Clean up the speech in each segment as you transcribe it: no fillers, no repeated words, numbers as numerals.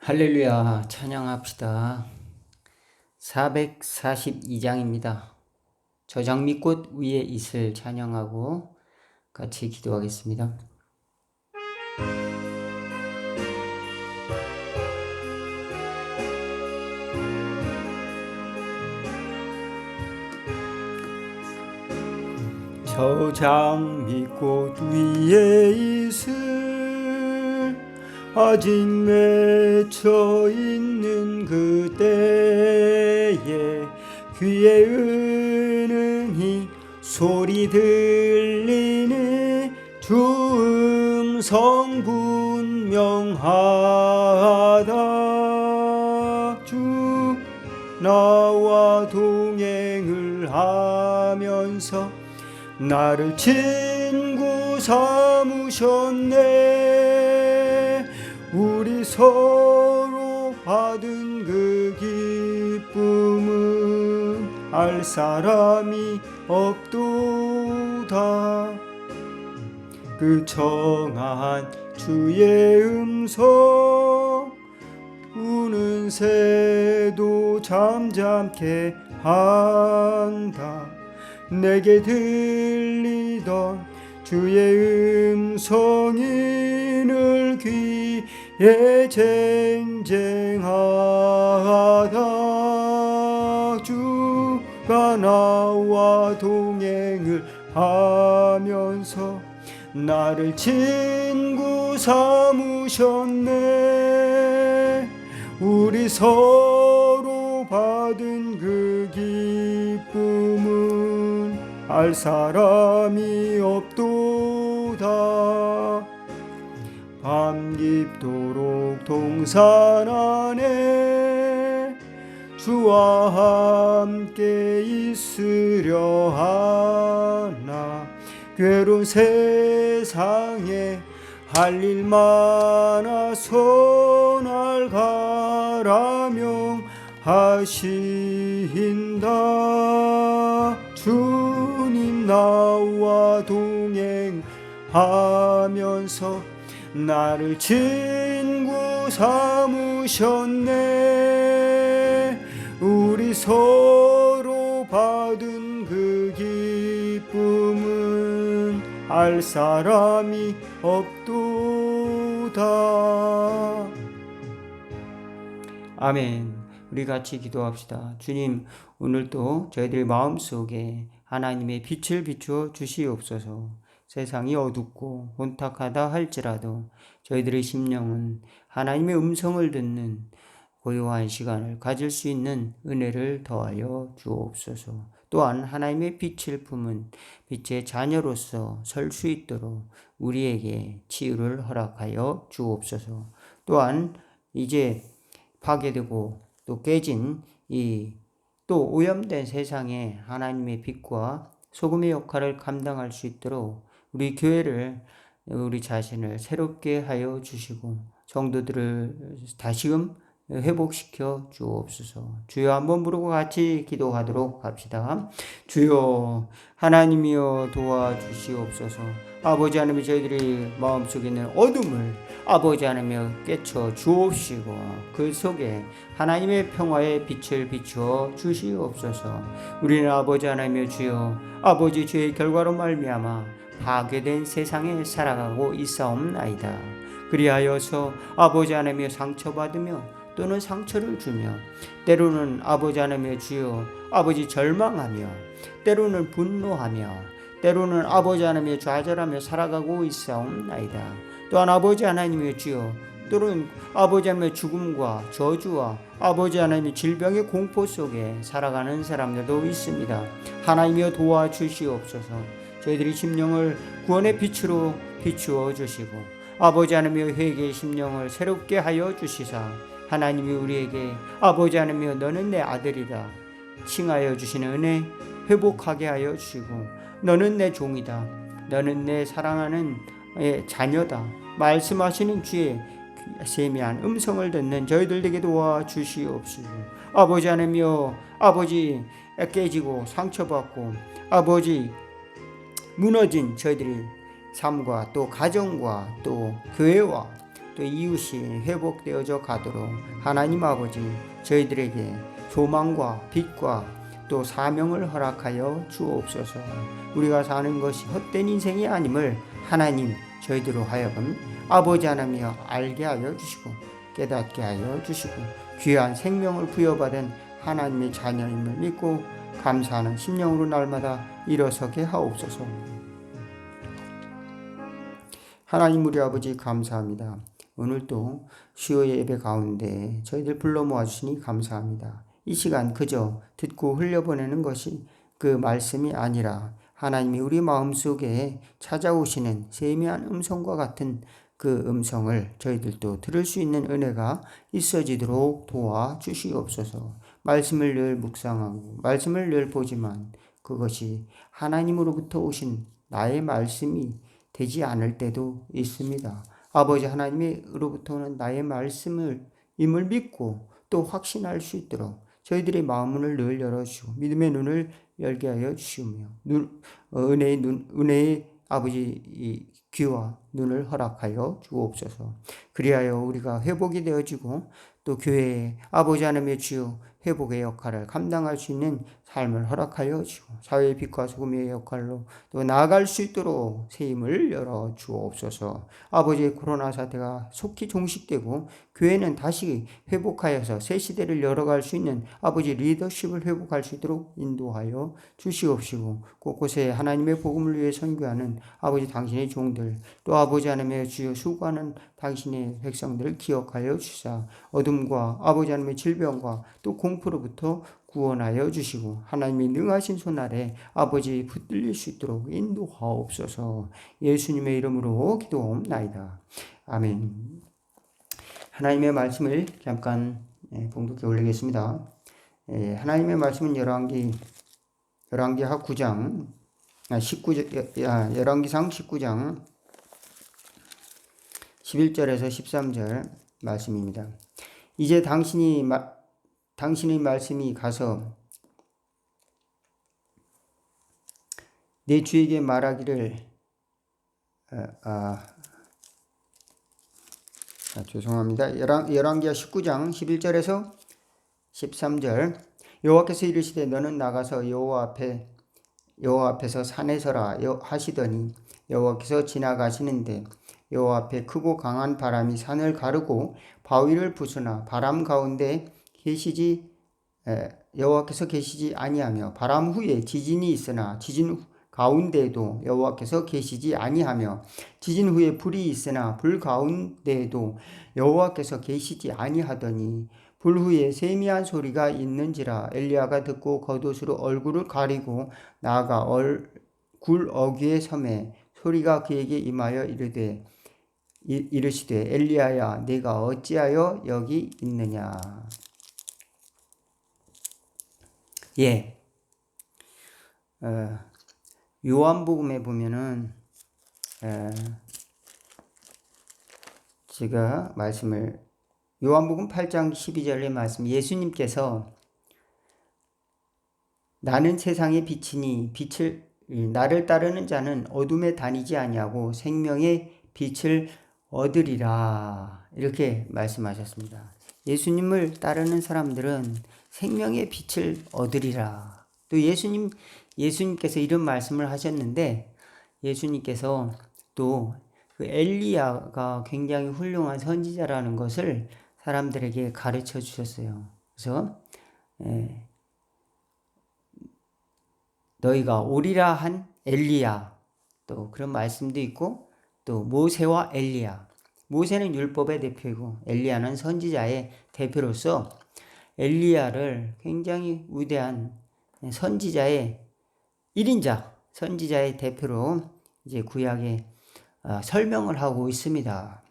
할렐루야, 찬양합시다. 442장입니다. 저 장미꽃 위에 있을 찬양하고 같이 기도하겠습니다. 저 장미꽃 위에 있을 아직 맺혀 있는 그때에 귀에 은은히 소리 들리네. 주 음성 분명하다. 주 나와 동행을 하면서 나를 친구 삼으셨네. 우리 서로 받은 그 기쁨은 알 사람이 없도다. 그 청한 주의 음성 우는 새도 잠잠케 한다. 내게 들리던 주의 음성이 늘 귀에 쟁쟁하다. 주가 나와 동행을 하면서 나를 친구 삼으셨네. 우리 서로 받은 그 기쁨은 알 사람이 없도다. 밤 깊도록 동산 안에 주와 함께 있으려 하나. 괴로운 세상에 할 일 많아서 날 가라명 하신다. 주님 나와 동행하면서 나를 친구 삼으셨네. 우리 서로 받은 그 기쁨은 알 사람이 없도다. 아멘. 우리 같이 기도합시다. 주님, 오늘도 저희들의 마음속에 하나님의 빛을 비추어 주시옵소서. 세상이 어둡고 혼탁하다 할지라도 저희들의 심령은 하나님의 음성을 듣는 고요한 시간을 가질 수 있는 은혜를 더하여 주옵소서. 또한 하나님의 빛을 품은 빛의 자녀로서 설 수 있도록 우리에게 치유를 허락하여 주옵소서. 또한 이제 파괴되고 또 깨진 이 또 오염된 세상에 하나님의 빛과 소금의 역할을 감당할 수 있도록 우리 교회를, 우리 자신을 새롭게 하여 주시고 성도들을 다시금 회복시켜 주옵소서. 주여, 한번 부르고 같이 기도하도록 합시다. 주여, 하나님이여 도와주시옵소서. 아버지 하나님, 저희들이 마음속에 있는 어둠을 아버지 하나님여 깨쳐 주옵시고 그 속에 하나님의 평화의 빛을 비추어 주시옵소서. 우리는 아버지 하나님여 주여, 아버지 주의 결과로 말미암아 파괴된 세상에 살아가고 있사옵나이다. 그리하여서 아버지 하나님여 상처받으며 또는 상처를 주며 때로는 아버지 하나님의 주여 아버지 절망하며 때로는 분노하며 때로는 아버지 하나님의 좌절하며 살아가고 있사옵나이다. 또한 아버지 하나님의 주여 또는 아버지 하나님의 죽음과 저주와 아버지 하나님의 질병의 공포 속에 살아가는 사람들도 있습니다. 하나님이여 도와주시옵소서. 저희들이 심령을 구원의 빛으로 비추어 주시고 아버지 하나님의 회개의 심령을 새롭게 하여 주시사 하나님이 우리에게 아버지 하나님이여 너는 내 아들이다 칭하여 주시는 은혜 회복하게 하여 주시고 너는 내 종이다, 너는 내 사랑하는 자녀다 말씀하시는 주의 세미한 음성을 듣는 저희들에게 도와주시옵소서. 아버지 하나님이여, 아버지 깨지고 상처받고 아버지 무너진 저희들의 삶과 또 가정과 또 교회와 또 이웃이 회복되어져 가도록 하나님 아버지 저희들에게 소망과 빛과 또 사명을 허락하여 주옵소서. 우리가 사는 것이 헛된 인생이 아님을 하나님 저희들로 하여금 아버지 하나님이여 알게 하여 주시고 깨닫게 하여 주시고 귀한 생명을 부여받은 하나님의 자녀임을 믿고 감사하는 심령으로 날마다 일어서게 하옵소서. 하나님 우리 아버지 감사합니다. 오늘도 수요의 예배 가운데 저희들 불러 모아주시니 감사합니다. 이 시간 그저 듣고 흘려보내는 것이 그 말씀이 아니라 하나님이 우리 마음속에 찾아오시는 세미한 음성과 같은 그 음성을 저희들도 들을 수 있는 은혜가 있어지도록 도와주시옵소서. 말씀을 늘 묵상하고 말씀을 늘 보지만 그것이 하나님으로부터 오신 나의 말씀이 되지 않을 때도 있습니다. 아버지 하나님으로부터 오는 나의 말씀을 임을 믿고 또 확신할 수 있도록 저희들의 마음문을 늘 열어주시고 믿음의 눈을 열게 하여 주시며 은혜의 아버지 귀와 눈을 허락하여 주옵소서. 그리하여 우리가 회복이 되어지고 또 교회의 아버지 하나님의 주요 회복의 역할을 감당할 수 있는 삶을 허락하여 주시고 사회의 빛과 소금의 역할로 또 나아갈 수 있도록 새 힘을 열어 주옵소서. 아버지의 코로나 사태가 속히 종식되고 교회는 다시 회복하여서 새 시대를 열어갈 수 있는 아버지 리더십을 회복할 수 있도록 인도하여 주시옵시고 곳곳에 하나님의 복음을 위해 선교하는 아버지 당신의 종들 또 아버지 하나님의 주여 수고하는 당신의 백성들을 기억하여 주사 어둠과 아버지 하나님의 질병과 또 공포로부터 구원하여 주시고 하나님의 능하신 손 아래 아버지 붙들릴 수 있도록 인도하옵소서. 예수님의 이름으로 기도옵나이다. 아멘. 하나님의 말씀을 잠깐 봉독해 올리겠습니다. 하나님의 말씀은 열왕기상 19장 11절에서 13절 말씀입니다. 이제 당신의 말씀이 가서 내 주에게 말하기를 죄송합니다. 열왕기하 19장 11절에서 13절 여호와께서 이르시되 너는 나가서 여호와 앞에서 산에 서라 하시더니 여호와께서 지나가시는데 여호와 앞에 크고 강한 바람이 산을 가르고 바위를 부수나 바람 가운데 여호와께서 계시지 아니하며 바람 후에 지진이 있으나 지진 가운데에도 여호와께서 계시지 아니하며 지진 후에 불이 있으나 불 가운데에도 여호와께서 계시지 아니하더니 불 후에 세미한 소리가 있는지라 엘리야가 듣고 겉옷으로 얼굴을 가리고 나아가 굴 어귀에 서매 소리가 그에게 임하여 이르시되 엘리야야 네가 어찌하여 여기 있느냐. 요한복음에 보면은 제가 말씀을 요한복음 8장 12절의 말씀 예수님께서 나는 세상의 빛이니 나를 따르는 자는 어둠에 다니지 아니하고 생명의 빛을 얻으리라 이렇게 말씀하셨습니다. 예수님을 따르는 사람들은 생명의 빛을 얻으리라. 또 예수님께서 이런 말씀을 하셨는데 예수님께서 또 그 엘리야가 굉장히 훌륭한 선지자라는 것을 사람들에게 가르쳐 주셨어요. 그래서 너희가 오리라 한 엘리야 또 그런 말씀도 있고 또 모세와 엘리야 모세는 율법의 대표이고 엘리야는 선지자의 대표로서 엘리야를 굉장히 위대한 선지자의 1인자 선지자의 대표로 이제 구약에 설명을 하고 있습니다.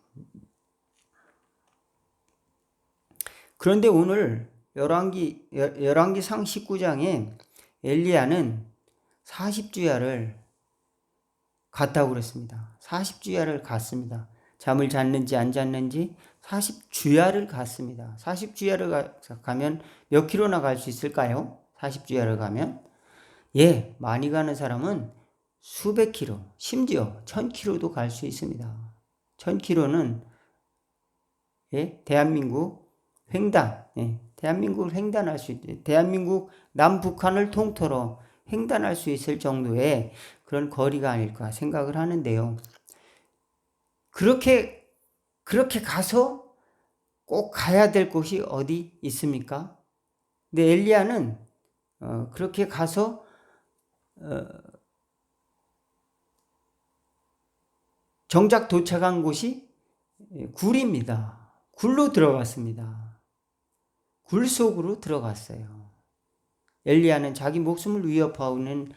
그런데 오늘 열왕기상 19장에 엘리야는 40주야를 갔다고 그랬습니다. 40주야를 갔습니다. 잠을 잤는지 안 잤는지 40주야를 갔습니다. 40주야를 가면 몇 킬로나 갈 수 있을까요? 40주야를 가면 많이 가는 사람은 수백 킬로, 심지어 1000킬로도 갈 수 있습니다. 1000킬로는 예? 대한민국 횡단, 예? 대한민국을 횡단할 수 있, 대한민국 남북한을 통틀어 횡단할 수 있을 정도의 그런 거리가 아닐까 생각을 하는데요. 그렇게 가서 꼭 가야 될 곳이 어디 있습니까? 근데 엘리야는 그렇게 가서 정작 도착한 곳이 굴입니다. 굴로 들어갔습니다. 굴 속으로 들어갔어요. 엘리야는 자기 목숨을 위협하는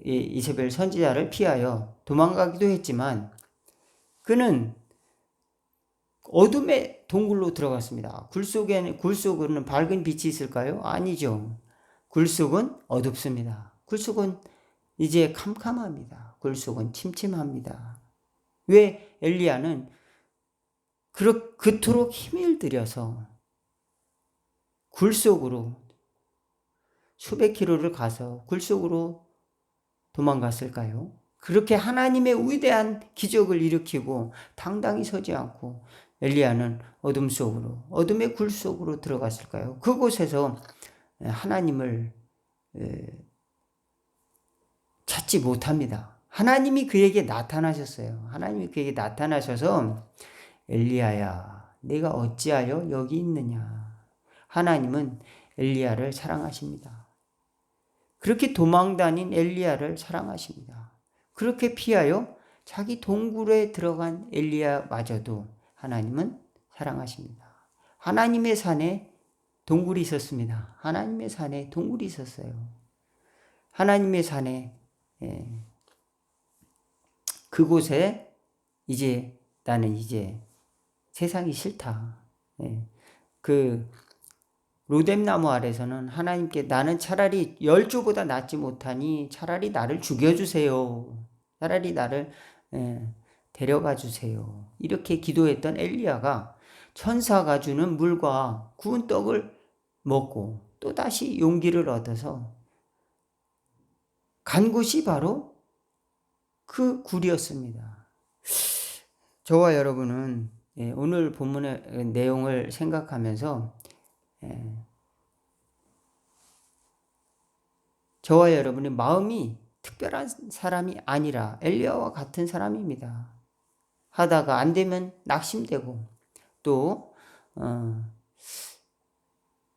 이세벨 선지자를 피하여 도망가기도 했지만 그는 어둠의 동굴로 들어갔습니다. 굴 속에는 밝은 빛이 있을까요? 아니죠. 굴 속은 어둡습니다. 굴 속은 이제 캄캄합니다. 굴 속은 침침합니다. 왜 엘리야는 그토록 힘을 들여서 굴 속으로 수백 킬로를 가서 굴 속으로 도망갔을까요? 그렇게 하나님의 위대한 기적을 일으키고 당당히 서지 않고 엘리야는 어둠 속으로, 어둠의 굴 속으로 들어갔을까요? 그곳에서 하나님을 찾지 못합니다. 하나님이 그에게 나타나셨어요. 하나님이 그에게 나타나셔서 엘리야야, 내가 어찌하여 여기 있느냐. 하나님은 엘리야를 사랑하십니다. 그렇게 도망다닌 엘리야를 사랑하십니다. 그렇게 피하여 자기 동굴에 들어간 엘리야마저도 하나님은 사랑하십니다. 하나님의 산에 동굴이 있었습니다. 하나님의 산에 동굴이 있었어요. 하나님의 산에 그곳에 이제 나는 이제 세상이 싫다. 그 로뎀나무 아래서는 하나님께 나는 차라리 열조보다 낫지 못하니 차라리 나를 죽여주세요. 차라리 나를 데려가 주세요. 이렇게 기도했던 엘리야가 천사가 주는 물과 구운 떡을 먹고 또다시 용기를 얻어서 간 곳이 바로 그 굴이었습니다. 저와 여러분은 오늘 본문의 내용을 생각하면서 저와 여러분의 마음이 특별한 사람이 아니라 엘리야와 같은 사람입니다. 하다가 안 되면 낙심되고 또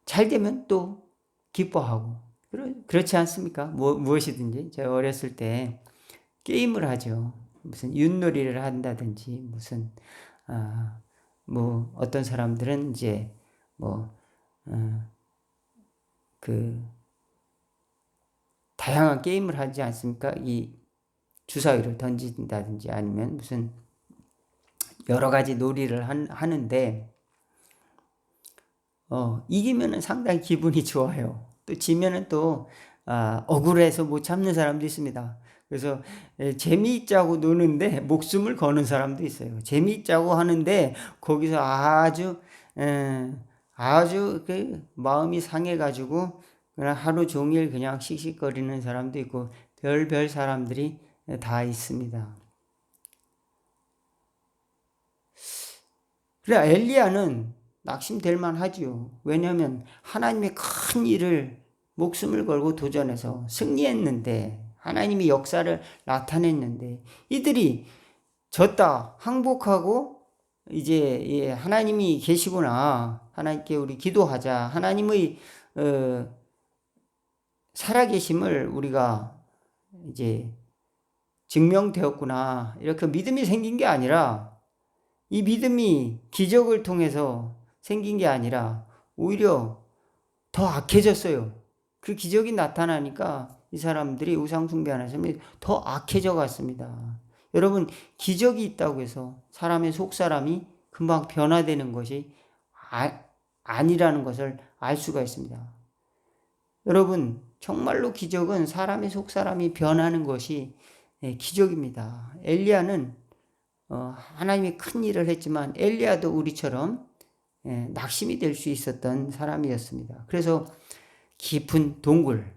잘 되면 또 기뻐하고 그렇지 않습니까? 무엇이든지 제가 어렸을 때 게임을 하죠. 무슨 윷놀이를 한다든지 무슨 뭐 어떤 사람들은 이제 다양한 게임을 하지 않습니까? 이 주사위를 던진다든지 아니면 무슨 여러 가지 놀이를 하는데 이기면은 상당히 기분이 좋아요. 또 지면은 또 억울해서 못 참는 사람도 있습니다. 그래서 재미있자고 노는데 목숨을 거는 사람도 있어요. 재미있자고 하는데 거기서 아주 그 마음이 상해가지고 그냥 하루 종일 그냥 씩씩거리는 사람도 있고 별별 사람들이 다 있습니다. 그래 엘리야는 낙심될 만하지요. 왜냐하면 하나님의 큰 일을 목숨을 걸고 도전해서 승리했는데 하나님이 역사를 나타냈는데 이들이 졌다 항복하고 이제 하나님이 계시구나. 하나님께 우리 기도하자. 하나님의 살아계심을 우리가 이제 증명되었구나. 이렇게 믿음이 생긴 게 아니라 이 믿음이 기적을 통해서 생긴 게 아니라 오히려 더 악해졌어요. 그 기적이 나타나니까 이 사람들이 우상숭배하는 사람이 더 악해져 갔습니다. 여러분 기적이 있다고 해서 사람의 속사람이 금방 변화되는 것이 아니라는 것을 알 수가 있습니다. 여러분 정말로 기적은 사람의 속사람이 변하는 것이 기적입니다. 엘리야는 하나님이 큰 일을 했지만 엘리야도 우리처럼 낙심이 될 수 있었던 사람이었습니다. 그래서 깊은 동굴,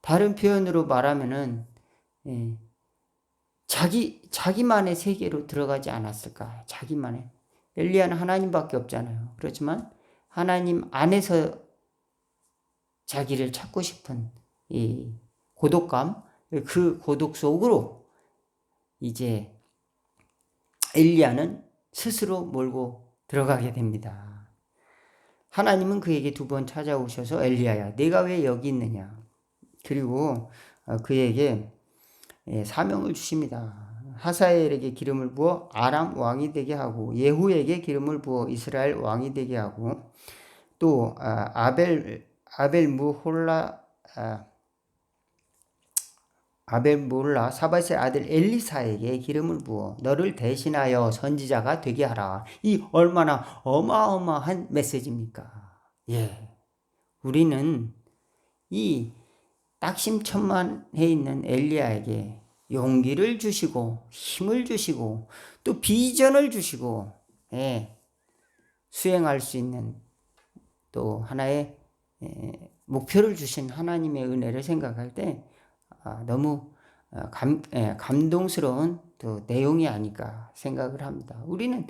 다른 표현으로 말하면은 자기만의 세계로 들어가지 않았을까? 자기만의. 엘리야는 하나님밖에 없잖아요. 그렇지만 하나님 안에서 자기를 찾고 싶은 이 고독감, 그 고독 속으로 이제 엘리야는 스스로 몰고 들어가게 됩니다. 하나님은 그에게 2번 찾아오셔서 엘리야야, 내가 왜 여기 있느냐? 그리고 그에게 사명을 주십니다. 하사엘에게 기름을 부어 아람 왕이 되게 하고, 예후에게 기름을 부어 이스라엘 왕이 되게 하고, 또 아벨몰라 사밧의 아들 엘리사에게 기름을 부어 너를 대신하여 선지자가 되게 하라. 이 얼마나 어마어마한 메시지입니까? 예, 우리는 이 낙심천만해 있는 엘리야에게 용기를 주시고 힘을 주시고 또 비전을 주시고, 예, 수행할 수 있는 또 하나의 목표를 주신 하나님의 은혜를 생각할 때 너무 감동스러운 또 내용이 아닐까 생각을 합니다. 우리는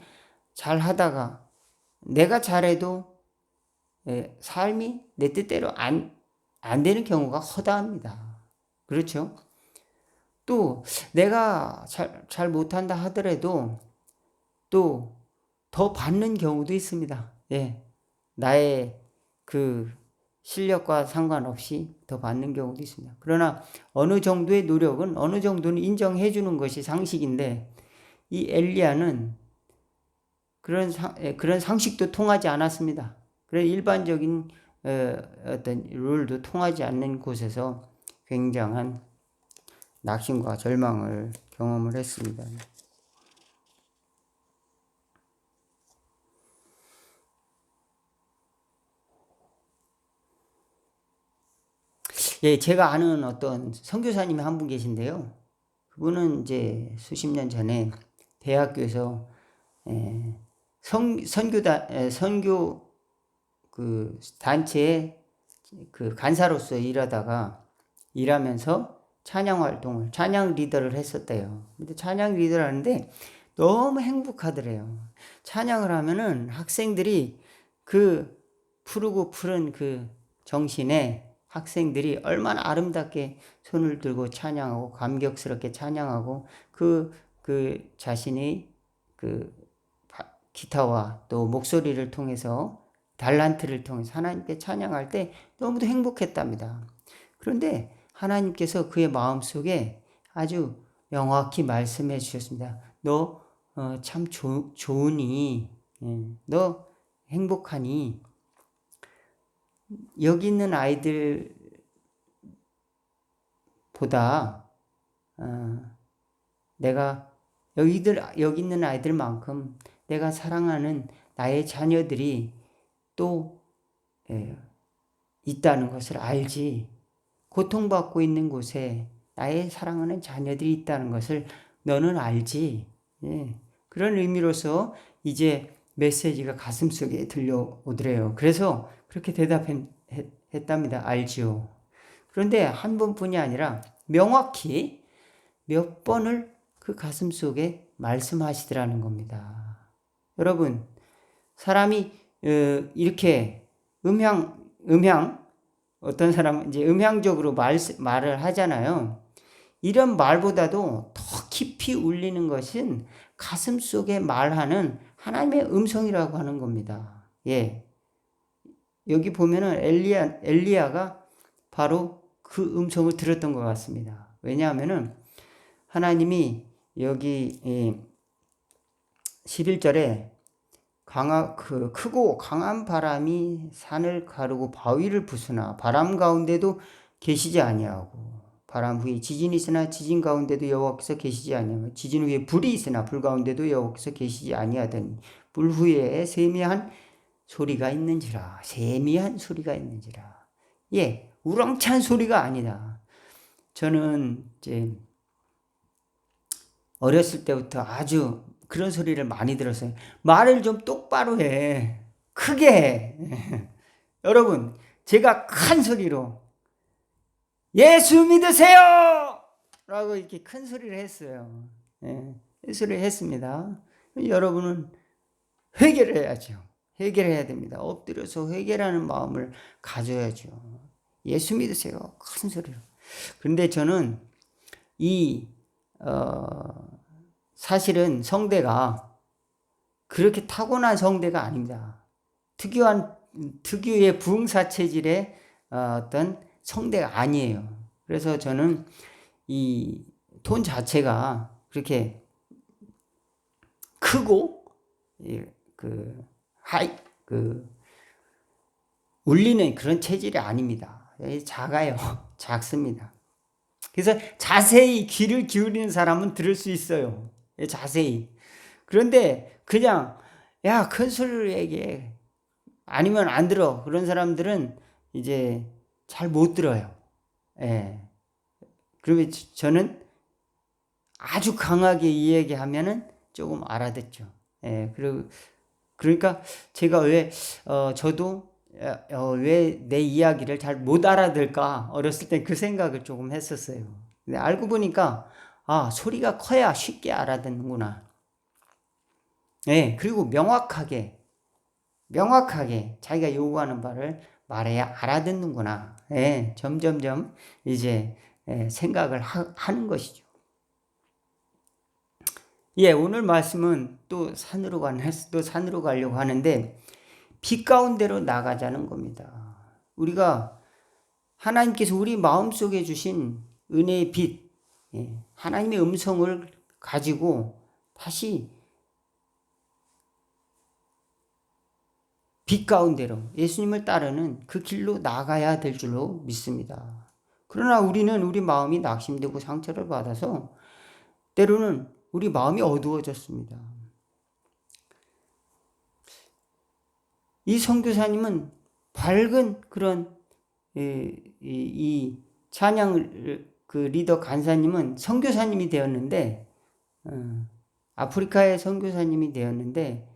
잘하다가 내가 잘해도 삶이 내 뜻대로 안 되는 경우가 허다합니다. 그렇죠? 또 내가 잘 못한다 하더라도 또 더 받는 경우도 있습니다. 예, 나의 그 실력과 상관없이 더 받는 경우도 있습니다. 그러나 어느 정도의 노력은 어느 정도는 인정해 주는 것이 상식인데, 이 엘리야는 그런 상식도 통하지 않았습니다. 그래서 일반적인 어떤 룰도 통하지 않는 곳에서 굉장한 낙심과 절망을 경험을 했습니다. 예, 제가 아는 어떤 선교사님이 한 분 계신데요. 그분은 이제 수십 년 전에 대학교에서 선교 그 단체의 그 간사로서 일하면서 찬양 리더를 했었대요. 근데 찬양 리더를 하는데 너무 행복하더래요. 찬양을 하면은 학생들이 그 푸르고 푸른 그 정신에 학생들이 얼마나 아름답게 손을 들고 찬양하고 감격스럽게 찬양하고 그 자신이 그 기타와 또 목소리를 통해서 달란트를 통해서 하나님께 찬양할 때 너무도 행복했답니다. 그런데 하나님께서 그의 마음속에 아주 명확히 말씀해 주셨습니다. 너 참 좋으니, 너 행복하니, 여기 있는 아이들보다 내가 여기 있는 아이들만큼 내가 사랑하는 나의 자녀들이 또 있다는 것을 알지. 고통받고 있는 곳에 나의 사랑하는 자녀들이 있다는 것을 너는 알지. 예. 그런 의미로서 이제 메시지가 가슴속에 들려오더래요. 그래서 그렇게 대답했답니다. 알지요. 그런데 한 번뿐이 아니라 명확히 몇 번을 그 가슴속에 말씀하시더라는 겁니다. 여러분, 사람이 이렇게 어떤 사람은 이제 음향적으로 말을 하잖아요. 이런 말보다도 더 깊이 울리는 것은 가슴속에 말하는 하나님의 음성이라고 하는 겁니다. 예. 여기 보면은 엘리야가 바로 그 음성을 들었던 것 같습니다. 왜냐하면은 하나님이 여기 11절에 크고 강한 바람이 산을 가르고 바위를 부수나 바람 가운데도 계시지 아니하고, 바람 후에 지진이 있으나 지진 가운데도 여호와께서 계시지 아니하고, 지진 후에 불이 있으나 불 가운데도 여호와께서 계시지 아니하더니 불 후에 세미한 소리가 있는지라. 세미한 소리가 있는지라. 예, 우렁찬 소리가 아니다. 저는 이제 어렸을 때부터 아주 그런 소리를 많이 들었어요. 말을 좀 똑바로 해. 크게 해. 여러분, 제가 큰 소리로 예수 믿으세요! 라고 이렇게 큰 소리를 했어요. 예, 큰 소리를 했습니다. 여러분은 회개를 해야죠. 회개를 해야 됩니다. 엎드려서 회개라는 마음을 가져야죠. 예수 믿으세요. 큰 소리로. 그런데 저는 이 사실은 성대가 그렇게 타고난 성대가 아닙니다. 특유의 부흥사 체질의 어떤 성대가 아니에요. 그래서 저는 이 톤 자체가 그렇게 크고 그 울리는 그런 체질이 아닙니다. 작아요. 작습니다. 그래서 자세히 귀를 기울이는 사람은 들을 수 있어요. 자세히. 그런데 그냥 야, 큰 소리로 얘기해. 아니면 안 들어. 그런 사람들은 이제 잘 못 들어요. 예. 그러면 저는 아주 강하게 이야기하면은 조금 알아듣죠. 예. 그러니까 제가 저도 왜 내 이야기를 잘 못 알아들까? 어렸을 때 그 생각을 조금 했었어요. 근데 알고 보니까, 소리가 커야 쉽게 알아듣는구나. 예. 그리고 명확하게 자기가 요구하는 바를 말해야 알아듣는구나. 예. 점점점 이제 생각을 하는 것이죠. 예, 오늘 말씀은 또 산으로 가려고 하는데, 빛 가운데로 나가자는 겁니다. 우리가 하나님께서 우리 마음속에 주신 은혜의 빛, 하나님의 음성을 가지고 다시 빛 가운데로 예수님을 따르는 그 길로 나가야 될 줄로 믿습니다. 그러나 우리는 우리 마음이 낙심되고 상처를 받아서 때로는 우리 마음이 어두워졌습니다. 이 선교사님은 밝은 그런 이 찬양 그 리더 간사님은 선교사님이 되었는데 아프리카의 선교사님이 되었는데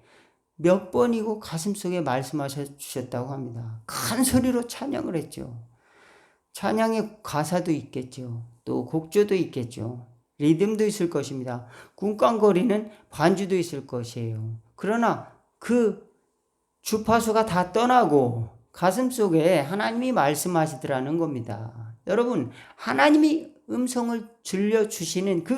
몇 번이고 가슴속에 말씀하셔 주셨다고 합니다. 큰 소리로 찬양을 했죠. 찬양의 가사도 있겠죠. 또 곡조도 있겠죠. 리듬도 있을 것입니다. 꿍꽝거리는 반주도 있을 것이에요. 그러나 그 주파수가 다 떠나고 가슴속에 하나님이 말씀하시더라는 겁니다. 여러분, 하나님이 음성을 들려주시는 그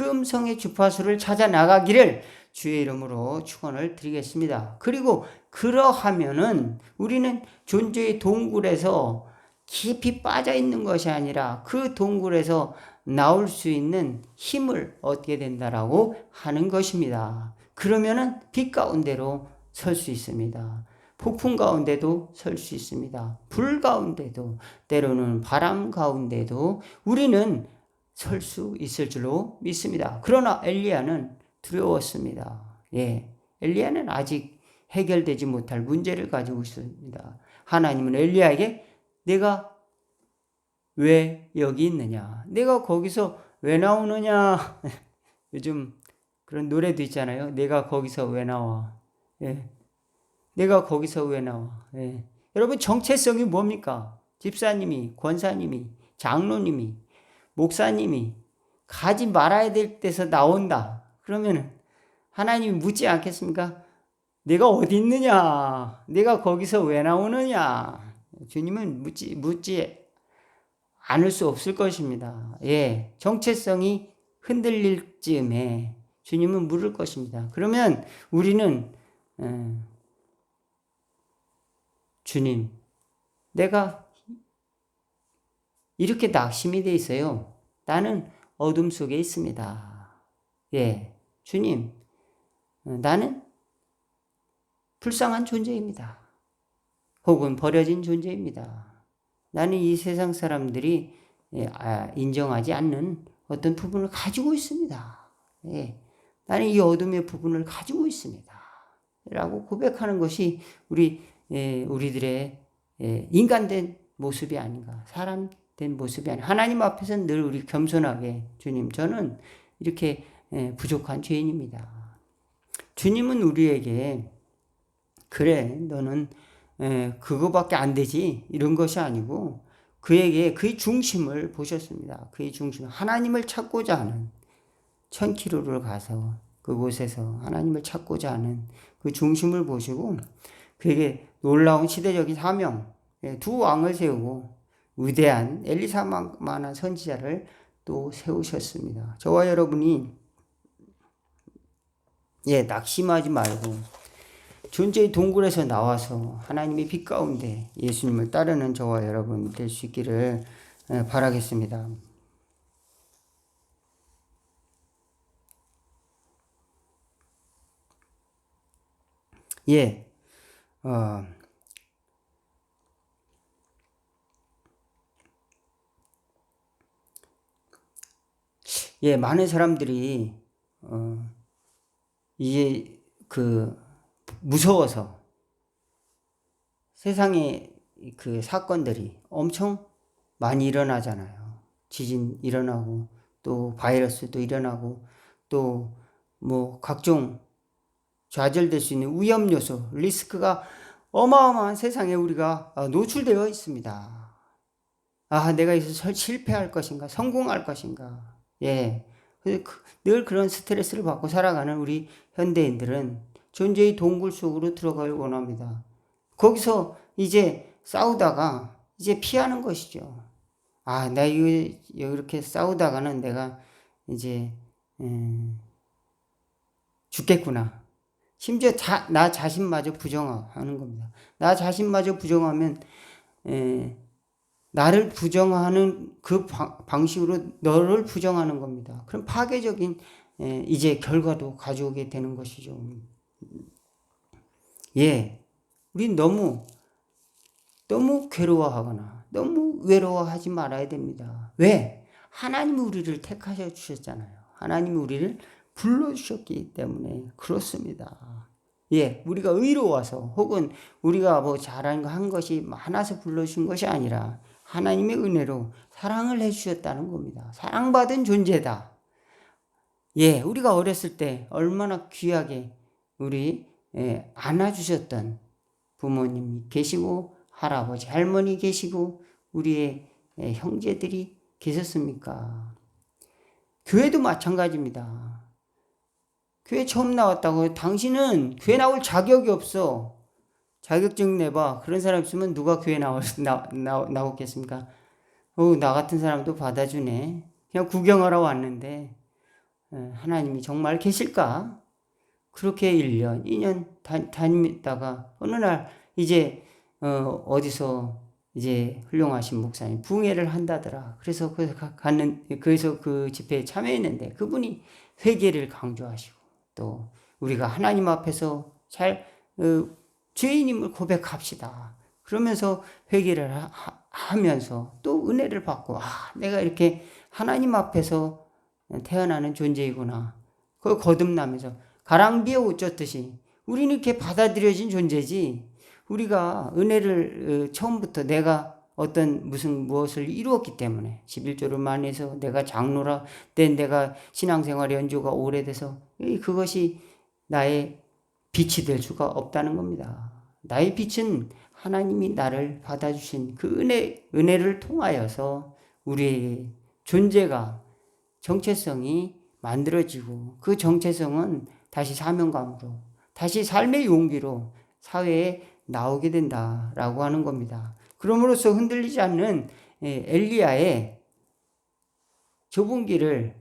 음성의 주파수를 찾아 나가기를 주의 이름으로 축원을 드리겠습니다. 그리고 그러하면은 우리는 존재의 동굴에서 깊이 빠져 있는 것이 아니라 그 동굴에서 나올 수 있는 힘을 얻게 된다라고 하는 것입니다. 그러면은 빛 가운데로 설 수 있습니다. 폭풍 가운데도 설 수 있습니다. 불 가운데도, 때로는 바람 가운데도 우리는 설 수 있을 줄로 믿습니다. 그러나 엘리야는 두려웠습니다. 엘리야는 아직 해결되지 못할 문제를 가지고 있습니다. 하나님은 엘리야에게 내가 왜 여기 있느냐? 내가 거기서 왜 나오느냐? 요즘 그런 노래도 있잖아요. 내가 거기서 왜 나와? 내가 거기서 왜 나와? 여러분, 정체성이 뭡니까? 집사님이, 권사님이, 장로님이, 목사님이 가지 말아야 될 데서 나온다. 그러면 하나님이 묻지 않겠습니까? 내가 어디 있느냐? 내가 거기서 왜 나오느냐? 주님은 묻지 않을 수 없을 것입니다. 정체성이 흔들릴 즈음에 주님은 물을 것입니다. 그러면 우리는 주님, 내가 이렇게 낙심이 돼 있어요. 나는 어둠 속에 있습니다. 주님, 나는 불쌍한 존재입니다. 혹은 버려진 존재입니다. 나는 이 세상 사람들이 인정하지 않는 어떤 부분을 가지고 있습니다. 나는 이 어둠의 부분을 가지고 있습니다. 라고 고백하는 것이 우리들의 인간된 모습이 아닌가, 사람된 모습이 아닌가. 하나님 앞에서는 늘 우리 겸손하게, 주님, 저는 이렇게 부족한 죄인입니다. 주님은 우리에게 그래, 너는 그거밖에 안 되지, 이런 것이 아니고 그에게 그의 중심을 보셨습니다. 그의 중심, 하나님을 찾고자 하는 1000km를 가서 그곳에서 하나님을 찾고자 하는 그 중심을 보시고 그에게 놀라운 시대적인 사명, 두 왕을 세우고 위대한 엘리사만한 선지자를 또 세우셨습니다. 저와 여러분이 낙심하지 말고 존재의 동굴에서 나와서 하나님의 빛 가운데 예수님을 따르는 저와 여러분 될 수 있기를 바라겠습니다. 많은 사람들이 이제 무서워서 세상에 그 사건들이 엄청 많이 일어나잖아요. 지진 일어나고 또 바이러스도 일어나고 또 뭐 각종 좌절될 수 있는 위험 요소, 리스크가 어마어마한 세상에 우리가 노출되어 있습니다. 내가 여기서 실패할 것인가, 성공할 것인가. 늘 그런 스트레스를 받고 살아가는 우리 현대인들은 존재의 동굴 속으로 들어가길 원합니다. 거기서 이제 싸우다가 이제 피하는 것이죠. 나 이렇게 싸우다가는 내가 이제 죽겠구나. 심지어 나 자신마저 부정하는 겁니다. 나 자신마저 부정하면 나를 부정하는 그 방식으로 너를 부정하는 겁니다. 그럼 파괴적인 이제 결과도 가져오게 되는 것이죠. 우린 너무 괴로워하거나 너무 외로워하지 말아야 됩니다. 왜? 하나님이 우리를 택하셔 주셨잖아요. 하나님이 우리를 불러주셨기 때문에 그렇습니다. 우리가 의로워서 혹은 우리가 뭐 잘한 거 한 것이 많아서 불러주신 것이 아니라 하나님의 은혜로 사랑을 해주셨다는 겁니다. 사랑받은 존재다. 우리가 어렸을 때 얼마나 귀하게 우리 안아주셨던 부모님이 계시고 할아버지, 할머니 계시고 우리의 형제들이 계셨습니까? 교회도 마찬가지입니다. 교회 처음 나왔다고 당신은 교회 나올 자격이 없어. 자격증 내봐. 그런 사람 있으면 누가 교회 나오겠습니까? 나 같은 사람도 받아주네. 그냥 구경하러 왔는데 하나님이 정말 계실까? 그렇게 1년, 2년 다니다가 어느 날 이제 어디서 이제 훌륭하신 목사님 부흥회를 한다더라. 그래서 그래서 그 집회에 참여했는데 그분이 회개를 강조하시고 또 우리가 하나님 앞에서 죄인임을 고백합시다. 그러면서 회개를 하면서 또 은혜를 받고 내가 이렇게 하나님 앞에서 태어나는 존재이구나. 그걸 거듭나면서 가랑비에 옷 젖듯이 우리는 이렇게 받아들여진 존재지 우리가 은혜를 처음부터 내가 무엇을 이루었기 때문에 11조를 많이 해서 내가 장로라 된 내가 신앙생활 연조가 오래돼서 그것이 나의 빛이 될 수가 없다는 겁니다. 나의 빛은 하나님이 나를 받아주신 그 은혜를 통하여서 우리의 존재가 정체성이 만들어지고 그 정체성은 다시 사명감으로 다시 삶의 용기로 사회에 나오게 된다라고 하는 겁니다. 그럼으로써 흔들리지 않는 엘리야의 좁은 길을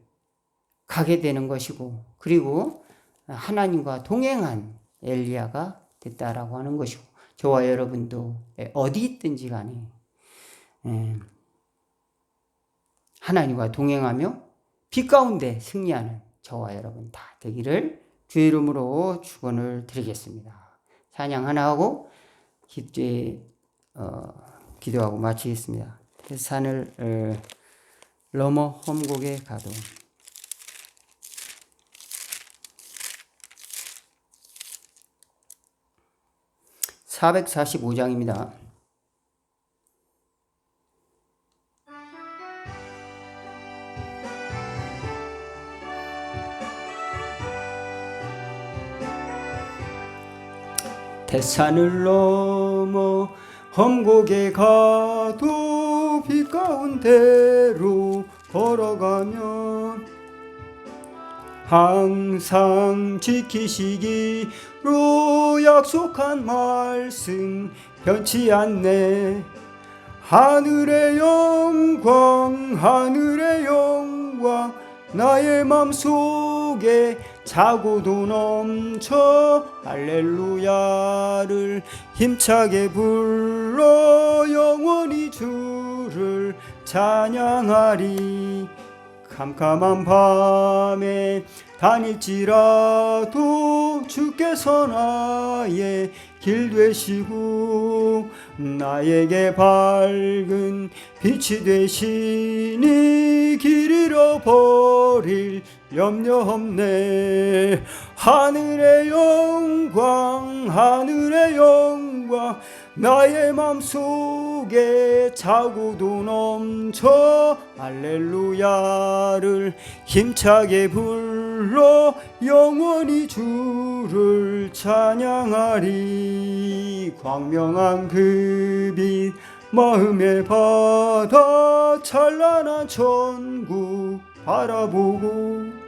가게 되는 것이고 그리고 하나님과 동행한 엘리야가 됐다라고 하는 것이고 저와 여러분도 어디 있든지 간에 하나님과 동행하며 빛 가운데 승리하는 저와 여러분 다 되기를 주의 이름으로 축원을 드리겠습니다. 찬양 하나 하고 기도하고 마치겠습니다. 산을 넘어 험곡에 가도 445장입니다. 대산을 넘어 험곡에 가도 길 가운데로 걸어가면 항상 지키시기로 약속한 말씀 변치 않네. 하늘의 영광 하늘의 영광 나의 맘속에 차고도 넘쳐 할렐루야를 힘차게 불러 영원히 주를 찬양하리. 캄캄한 밤에 다닐지라도 주께서 나의 길 되시고 나에게 밝은 빛이 되시니 길 잃어버릴 염려 없네. 하늘의 영광 하늘의 영광 나의 맘속에 차고도 넘쳐 할렐루야를 힘차게 불러 영원히 주를 찬양하리. 광명한 그 빛 마음의 바다 찬란한 천국 바라보고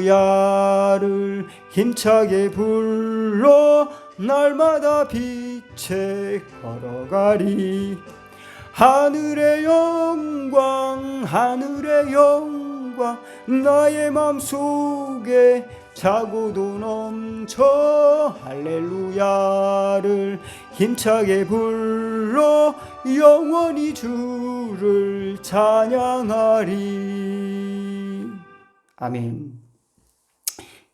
할렐루야를 힘차게 불러 날마다 빛에 걸어가리. 하늘의 영광 하늘의 영광 나의 맘속에 차고도 넘쳐 할렐루야를 힘차게 불러 영원히 주를 찬양하리. 아멘.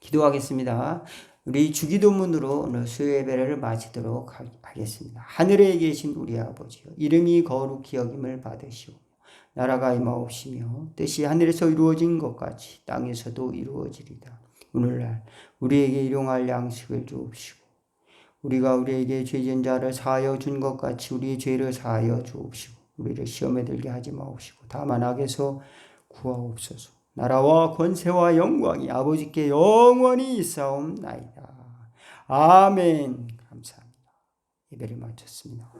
기도하겠습니다. 우리 주기도문으로 오늘 수요예배를 마치도록 하겠습니다. 하늘에 계신 우리 아버지여, 이름이 거룩히 여김을 받으시오. 나라가 임하옵시며 뜻이 하늘에서 이루어진 것 같이 땅에서도 이루어지리다. 오늘날 우리에게 일용할 양식을 주옵시고 우리가 우리에게 죄진 자를 사하여 준 것 같이 우리의 죄를 사하여 주옵시고 우리를 시험에 들게 하지 마옵시고 다만 악에서 구하옵소서. 나라와 권세와 영광이 아버지께 영원히 있사옵나이다. 아멘. 감사합니다. 예배를 마쳤습니다.